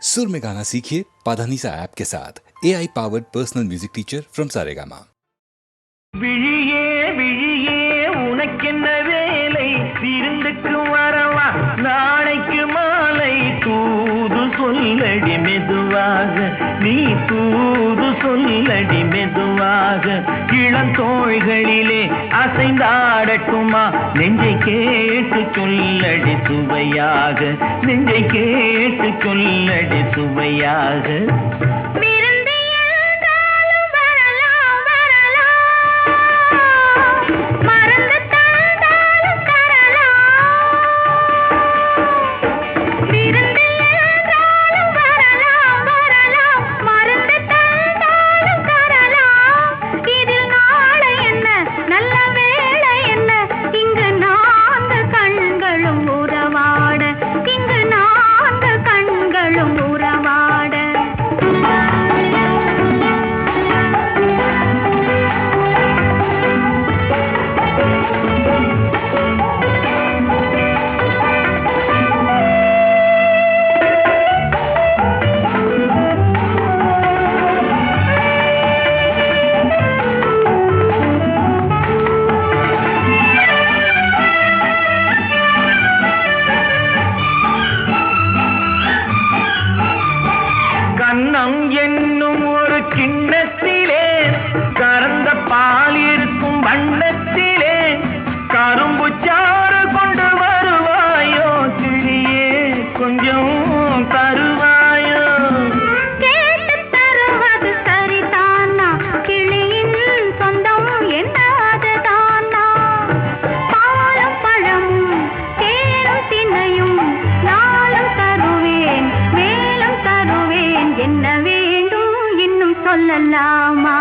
सुर में गाना सीखिए पाधानीसा ऐप के साथ AI powered personal music teacher from Saregama. விழியே விழியே உனக்கென்ன வேலை விருந்துக்கு வரவா நாளைக்கு மாலை தூது சொல்லடி மெதுவாக நீ தூது சொல்லடி மெதுவாக இளந்தோள்களிலே அசைந்தாடட்டுமா நெஞ்சை கேட்டு சொல்லடி சுவையாக நெஞ்சை கேட்டு சொல்லடி சுவையாக என்னும் ஒரு கிண்ணத்திலே கறந்த பால் இருக்கும் வண்ணத்திலே கரும்பு சாறு கொண்டு வருவாயோ கிளியே கொஞ்சம் தருவாயோ கேட்டு தருவது சரிதானா கிளியின் சொந்தம் என்னதுதானா பாலும் பழமும் தேனும் தினையும் நாளும் தருவேன் மேலும் தருவேன் என்ன வேண்டும் இன்னும் சொல்லலாமா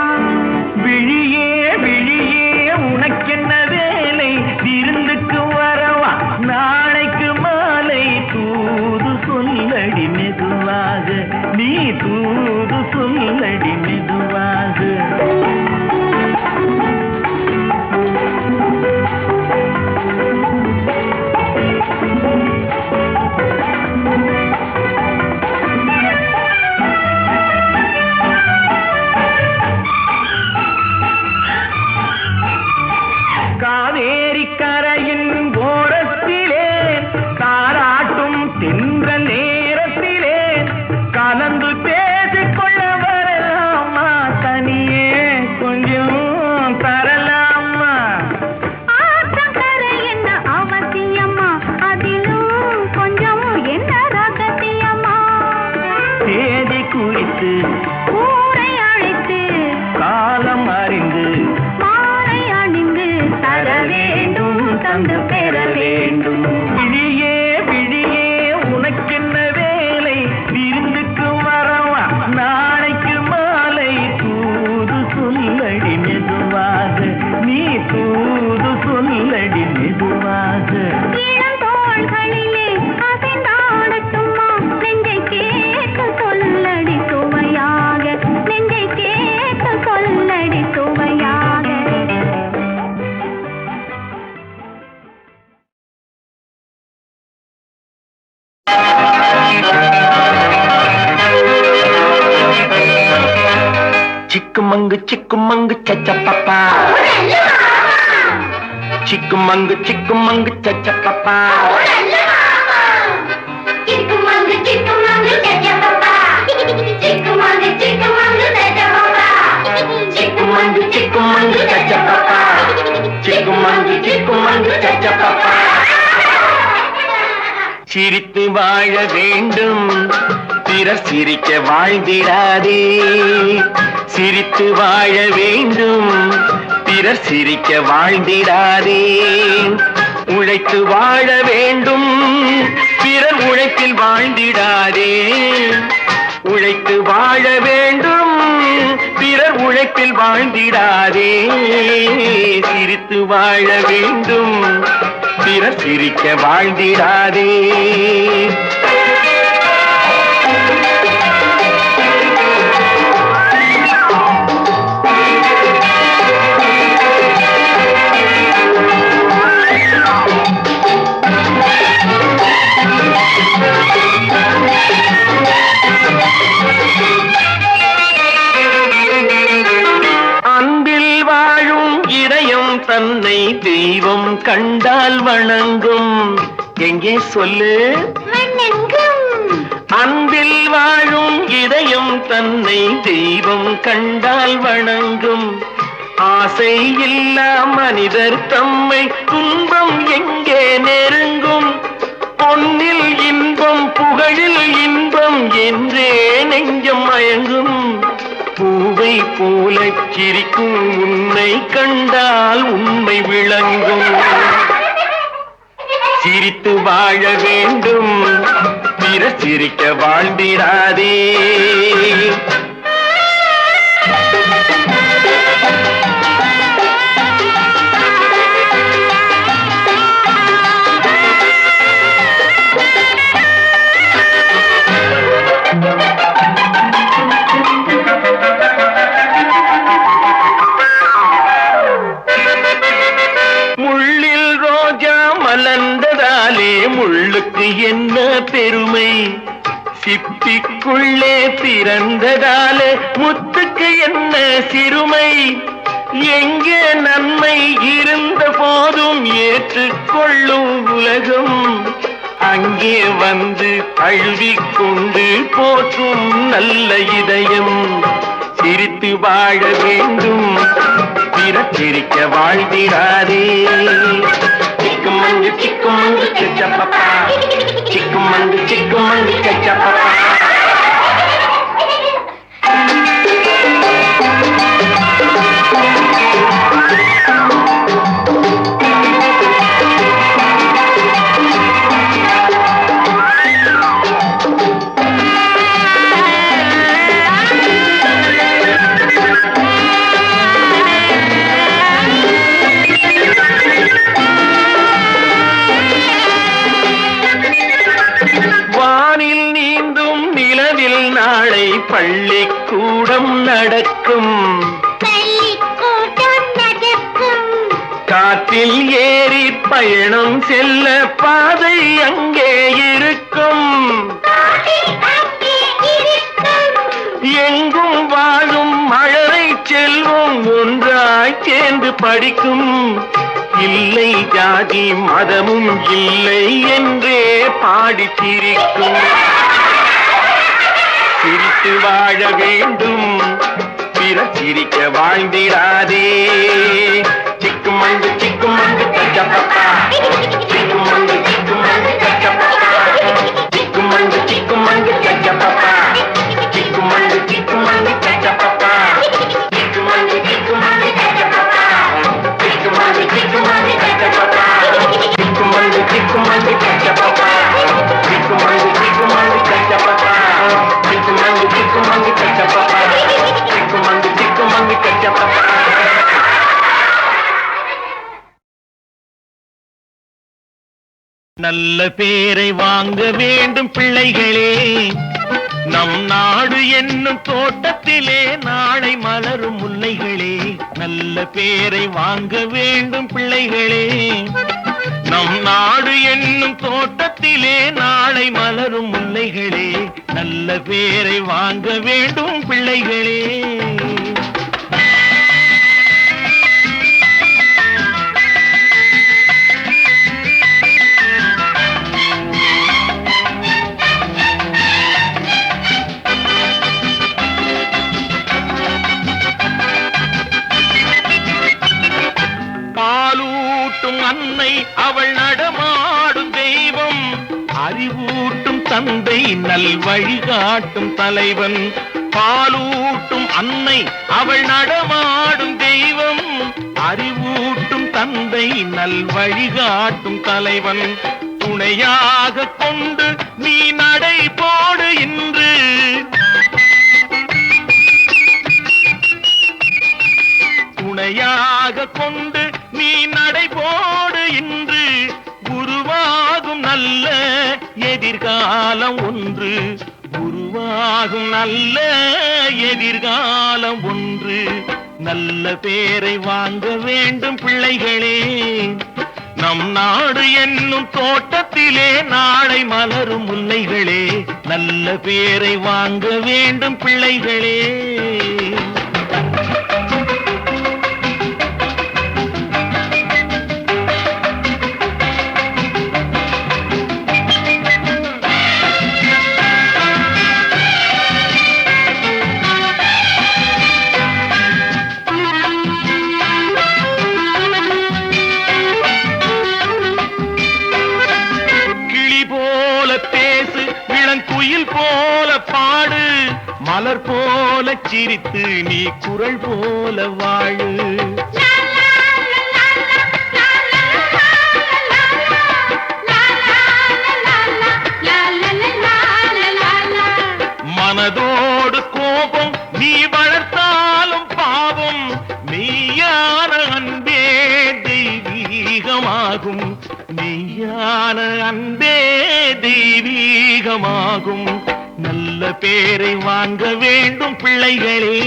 விழியே விழியே உனக்கென்ன வேலை விருந்துக்கு வரவா நாளைக்கு மாலை தூது சொல்லடி மெதுவாக நீ தூது சொல்லடி மெதுவாக காவேரி கரையின் ஓரத்திலே தாராட்டும் தின்ற நேரத்திலே கலந்து பேசிக்கொள்ள வரலாமா தனியே கொஞ்சம் தரலாமா ஆற்றங்கரை என்ன அவசியமா அதிலும் கொஞ்சம் என்ன ரகசியமா தேதி குறித்து ஊரை அழைத்து காலம் அறிந்து மாலை அணிந்து தர வேண்டும் தந்து பெற வேண்டும் விழியே விழியே உனக்கென்ன வேலை விருந்துக்கு வரவா நாளைக்கு மாலை தூது சொல்லடி மெதுவாக நீ தூது சொல்லடி மெதுவாக இளந்தோள்களிலே அசைந்தாடட்டுமா நெஞ்சை கேட்டு சொல்லடி சுவையாக நெஞ்சை கேட்டு சொல்லடி சுவையாக சிக்குமங்கு சச்சப்பப்பா சிக்குமங்கு சச்சப்பப்பா சிக்குமங்கு சச்சப்பப்பா சிக்குமங்கு சச்சப்பப்பா சிக்குமங்கு சச்சப்பப்பா சிரித்து வாழ வேண்டும் பிறர் சிரிக்க வாழ்ந்திடாதே சிரித்து வாழ வேண்டும் பிறர் சிரிக்க வாழ்ந்திடாதே உழைத்து வாழ வேண்டும் பிறர் உழைப்பில் வாழ்ந்திடாதே உழைத்து வாழ வேண்டும் பிறர் உழைப்பில் வாழ்ந்திடாதே சிரித்து வாழ வேண்டும் பிறர் சிரிக்க வாழ்ந்திடாதே தெய்வம் கண்டால் வணங்கும். எங்கே சொல்லு? அன்பில் வாழும் இதயம் தன்னை தெய்வம் கண்டால் வணங்கும். ஆசை இல்லா மனிதர் தம்மை துன்பம் எங்கே நெருங்கும். பொன்னில் இன்பம் புகழில் இன்பம் என்றே நெஞ்சம் மயங்கும். பூவை போல சிரிக்கும் உன்னை கண்டால் உண்மை விளங்கும். சிரித்து வாழ வேண்டும், பிறர் சிரிக்க வாழ்ந்திடாதே. முள்ளில் ரோஜா மலர்ந்ததாலே முள்ளுக்கு என்ன பெருமை. சிப்பிக்குள்ளே பிறந்ததாலே முத்துக்கு என்ன சிறுமை. எங்கே நன்மை இருந்த போதும் ஏற்றுக்கொள்ளும் உலகம், அங்கே வந்து தழுவிக்கொண்டு போற்றும் நல்ல இதயம். சிரித்து வாழ வேண்டும், பிறர் சிரிக்க வாழ்ந்திடாதே. சிக்குமங்கு சிக்குமங்கு சச்சப்பப்பா, சிக்குமங்கு சிக்குமங்கு சச்சப்பப்பா. பள்ளிக்கூடம் நடக்கும், காற்றில் ஏறி பயணம் செல்ல பாதை அங்கே இருக்கும். எங்கும் வாழும் மழலை செல்வம் ஒன்றாய் சேர்ந்து படிக்கும். இல்லை ஜாதி மதமும் இல்லை என்றே பாடி சிரிக்கும். சிரித்து வாழ வேண்டும், பிறர் சிரிக்க வாழ்ந்திடாதே. சிக்குமங்கு சிக்குமங்கு சச்சப்பப்பா, சிக்குமங்கு சிக்குமங்கு சச்சப்பப்பா, சிக்குமங்கு சிக்குமங்கு சச்சப்பப்பா, சிக்குமங்கு சிக்குமங்கு சச்சப்பப்பா, சிக்குமங்கு சிக்குமங்கு சச்சப்பப்பா, சிக்குமங்கு சிக்குமங்கு சச்சப்பப்பா, சிக்குமங்கு சிக்குமங்கு சச்சப்பப்பா, சிக்குமங்கு சிக்குமங்கு சச்சப்பப்பா. சிக்குமங்கு சிக்குமங்கு சச்சப்பப்பா, சிக்குமங்கு சிக்குமங்கு சச்சப்பப்பா. நல்ல பேரை வாங்க வேண்டும் பிள்ளைகளே, நம் நாடு என்னும் தோட்டத்திலே நாளை மலரும் முல்லைகளே. நல்ல பேரை வாங்க வேண்டும் பிள்ளைகளே, நம் நாடு என்னும் தோட்டத்திலே நாளை மலரும் முல்லைகளே. நல்ல பேரை வாங்க வேண்டும் பிள்ளைகளே. பாலூட்டும் அன்னை அவள் நடமாடும் தெய்வம், அறிவூட்டும் தந்தை நல் வழிகாட்டும் தலைவன். பாலூட்டும் அன்னை அவள் நடமாடும் தெய்வம், அறிவூட்டும் தந்தை நல் வழிகாட்டும் தலைவன். துணையாக கொண்டு நீ நடை போடு இன்று, துணையாக கொண்டு நீ நடை போடு இன்று. குருவாகும் நல்ல எதிர்காலம் ஒன்று, குருவாகும் நல்ல எதிர்காலம் ஒன்று. நல்ல பேரை வாங்க வேண்டும் பிள்ளைகளே, நம் நாடு என்னும் தோட்டத்திலே நாளை மலரும் முல்லைகளே. நல்ல பேரை வாங்க வேண்டும் பிள்ளைகளே. போல பாடு, மலர் போல சிரித்து நீ குரல் போல வாழு. மனதோடு கோபம் நீ வளர்த்தாலும் பாவம், மெய்யான அன்பே தெய்வீகமாகும், மெய்யான அன்பே தெய்வீகமாகும். நல்ல பேரை வாங்க வேண்டும் பிள்ளைகளே.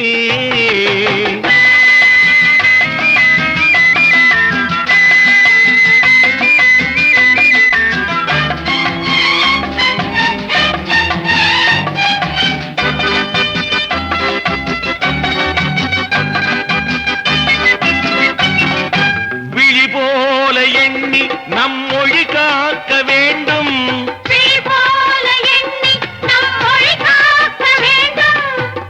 நம் மொழி காக்க வேண்டும்,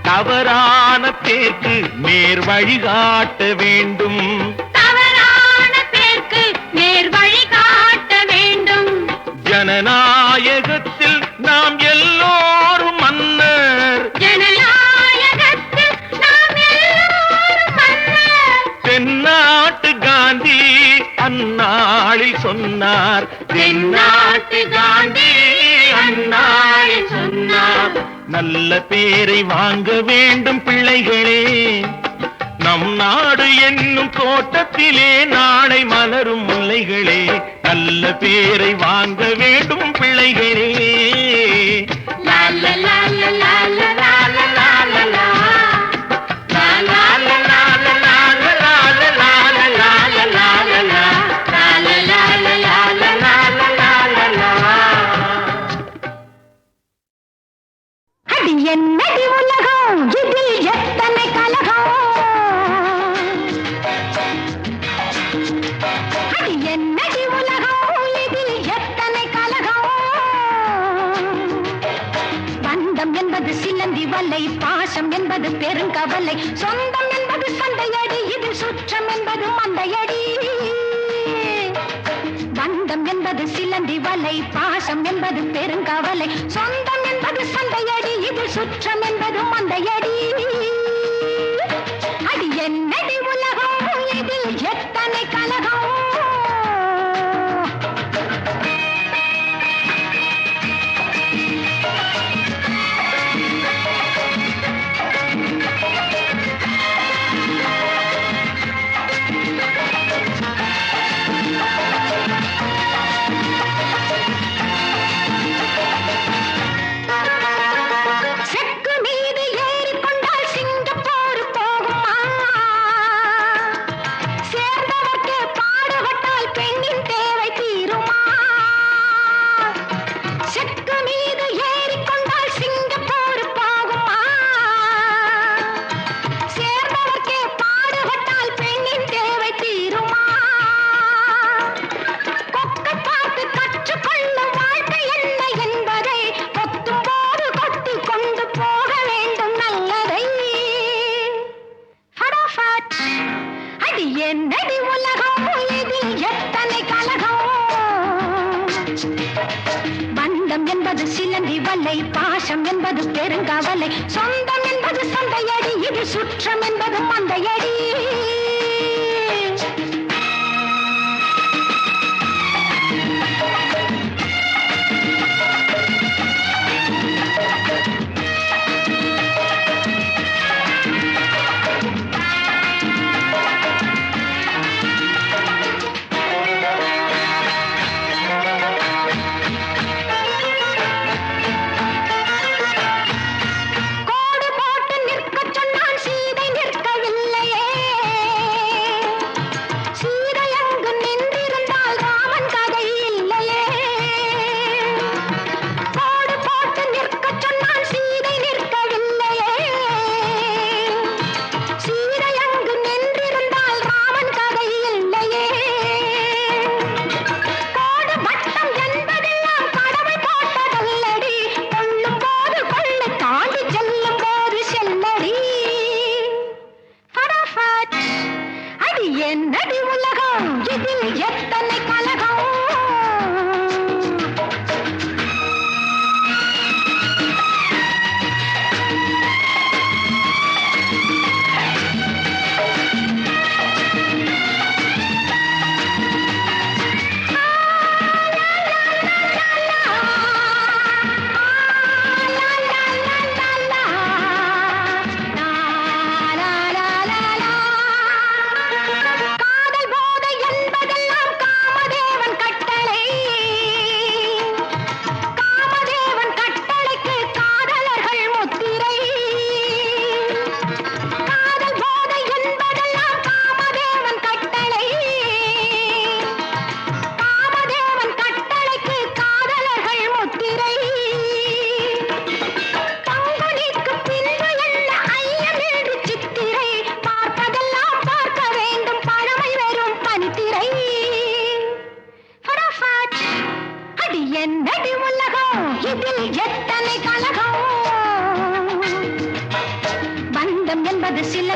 தவறான பேருக்கு நேர் வழிகாட்ட வேண்டும், ஜனநாயகத்தில் நாம் எல்லோரும் மன்னர், தென்னாட்டு காந்தி அந்நாளில் சொன்னார், தென்னாட்டு காந்தி அந்நாளில் சொன்னார். நல்ல பேரை வாங்க வேண்டும் பிள்ளைகளே. நம் நாடு என்னும் தோட்டத்திலே நாளை மலரும் முல்லைகளே. நல்ல பேரை வாங்க வேண்டும் பிள்ளைகளே. என்னடி உலகம், இதில் எத்தனை கலகம், அது என்னடி உலகம், இதில் எத்தனை கலகம். பந்தம் என்பது சிலந்தி வலை, பாசம் என்பது பெருங்கவலை, சொந்தம் என்பது சண்டையடி, இதில் சுற்றம் என்பது மந்தையடி. பந்தம் என்பது சிலந்தி வலை, பாசம் என்பது பெருங்கவலை, சொந்தம் என்பது சண்டையடி, இது சுற்றம் என்பது மந்தையடி. அது என்னடி உலகம், இதில் எத்தனை கலகம். என்னடி உலகம், இதில் எத்தனை கலகம். பந்தம் என்பது சிலந்தி வலை, பாசம் என்பது பெருங்கவலை, சொந்தம் என்பது சந்தையடி, இது சுற்றம் என்பது மந்தையடி. கோடு போட்டு நிற்க சொன்னால் சீதை நிற்கவில்லையே,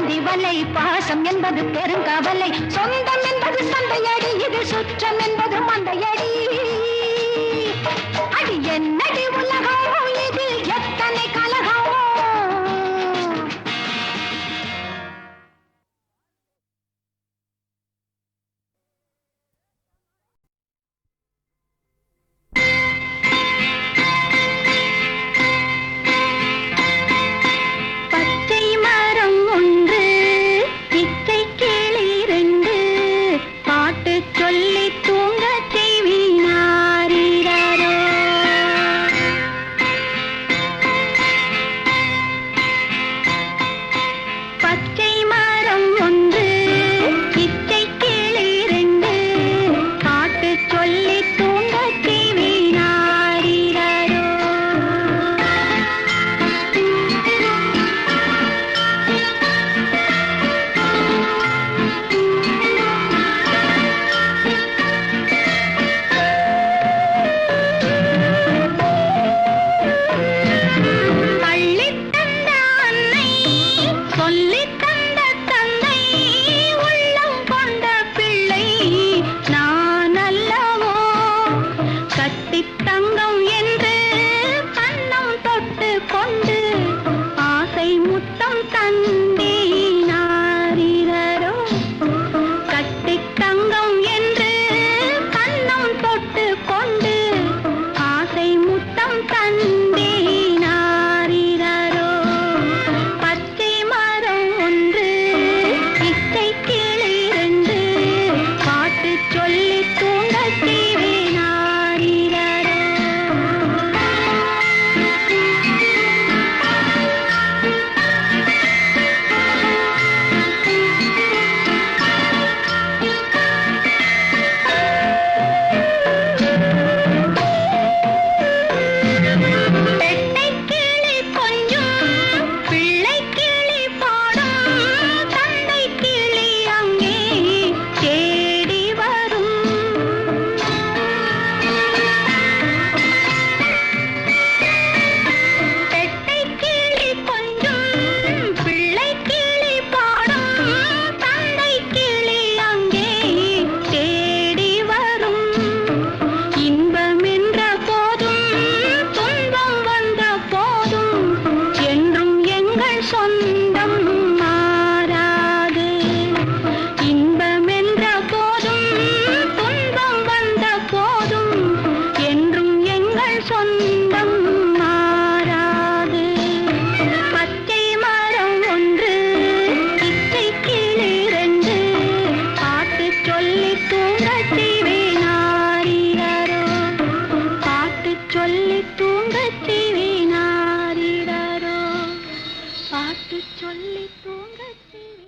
சிலந்தி வலை பாசம் என்பது பெருங்கவலை சொந்தம் என்பது சண்டையடி இது சுற்றம் என்பது மண்டையடி அடி என்னடி உலகம் இதில் எத்தனை கலகம் பச்சை மரம் ஒன்று பிச்சை கிளி ரெண்டு பாட்டு சொல்லி தூங்க செய்வினாரோ பச்சை மரம் ஒன்று பிச்சை கிளி ரெண்டு பாட்டு சொல்லி தூங்க செய்வினாரோ பள்ளித் தந்த அன்னை சொல்லித் தந்த தந்தை உள்ளம் கொண்ட பிள்ளை நான் அல்லவோ கட்டித் தங்கம் என்று கண்ணம் தொட்டு கொண்டு ஆசை முத்தம் தந்தேனாரோ கட்டித் தங்கம் என்று கண்ணம் தொட்டு கொண்டு ஆசை முத்தம் தந்தேனாரோ பச்சை மரம் ஒன்று பிச்சை கிளி ரெண்டு பாட்டு சொல்லி தூங்க செய்வேனாரோ பெட்டை கிளி கொஞ்சம் பிள்ளை கிளி பாடும் தந்தை கிளி அங்கே தேடி வரும் பெட்டை கிளி கொஞ்சம் பிள்ளை கிளி பாடும் தந்தை கிளி அங்கே தேடி வரும் இன்பம் என்ற போதும் துன்பம் வந்த போதும் என்றும் எங்கள் சொந்தம் மாறாது இன்பம் என்ற போதும் துன்பம் வந்த போதும் என்றும் எங்கள் சொந்தம் மாறாது பச்சை மரம் ஒன்று பிச்சை கிளி ரெண்டு பாட்டு சொல்லி தூங்க செய்வேனாரோ பாட்டு சொல்லி தூங்க செய்வேனாரோ பாட்டு சொல்லி தூங்க செய்வேனாரோ